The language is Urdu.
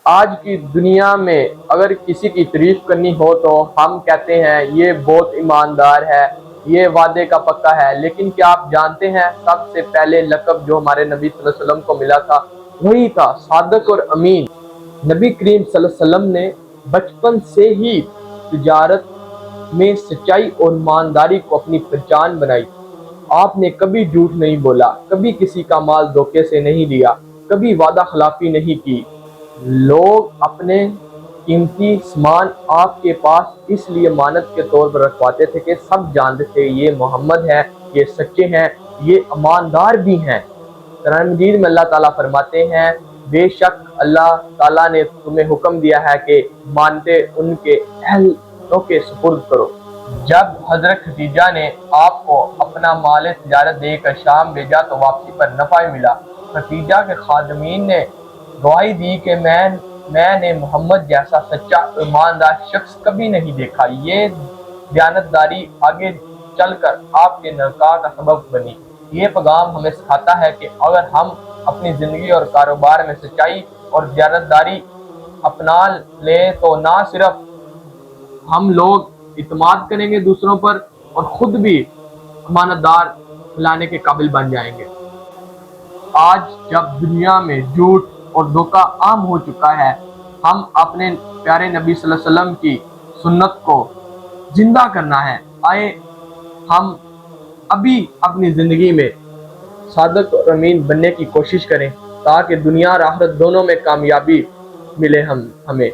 آج کی دنیا میں اگر کسی کی تعریف کرنی ہو تو ہم کہتے ہیں یہ بہت ایماندار ہے، یہ وعدے کا پکا ہے، لیکن کیا آپ جانتے ہیں سب سے پہلے لقب جو ہمارے نبی صلی اللہ علیہ وسلم کو ملا تھا وہی تھا صادق اور امین۔ نبی کریم صلی اللہ علیہ وسلم نے بچپن سے ہی تجارت میں سچائی اور ایمانداری کو اپنی پہچان بنائی۔ آپ نے کبھی جھوٹ نہیں بولا، کبھی کسی کا مال دھوکے سے نہیں لیا، کبھی وعدہ خلافی نہیں کی۔ لوگ اپنے قیمتی سامان آپ کے پاس اس لیے امانت کے طور پر رکھواتے تھے کہ سب جانتے تھے یہ محمد ہے، یہ سچے ہیں، یہ ایماندار بھی ہیں۔ قرآن مجید میں اللہ تعالیٰ فرماتے ہیں بے شک اللہ تعالیٰ نے تمہیں حکم دیا ہے کہ مانتے ان کے اہلوں کے سپرد کرو۔ جب حضرت خدیجہ نے آپ کو اپنا مال تجارت دے کر شام بھیجا تو واپسی پر نفع ملا۔ خدیجہ کے خادمین نے گواہی دی کہ میں نے محمد جیسا سچا ایماندار شخص کبھی نہیں دیکھا۔ یہ دیانتداری آگے چل کر آپ کے نکاح کا سبب بنی۔ یہ پیغام ہمیں سکھاتا ہے کہ اگر ہم اپنی زندگی اور کاروبار میں سچائی اور دیانتداری اپنا لیں تو نہ صرف ہم لوگ اعتماد کریں گے دوسروں پر اور خود بھی امانت دار لانے کے قابل بن جائیں گے۔ آج جب دنیا میں جھوٹ اور دھوکہ عام ہو چکا ہے، ہم اپنے پیارے نبی صلی اللہ علیہ وسلم کی سنت کو زندہ کرنا ہے۔ آئے ہم ابھی اپنی زندگی میں صادق اور امین بننے کی کوشش کریں تاکہ دنیا اور آخرت دونوں میں کامیابی ملے ہمیں۔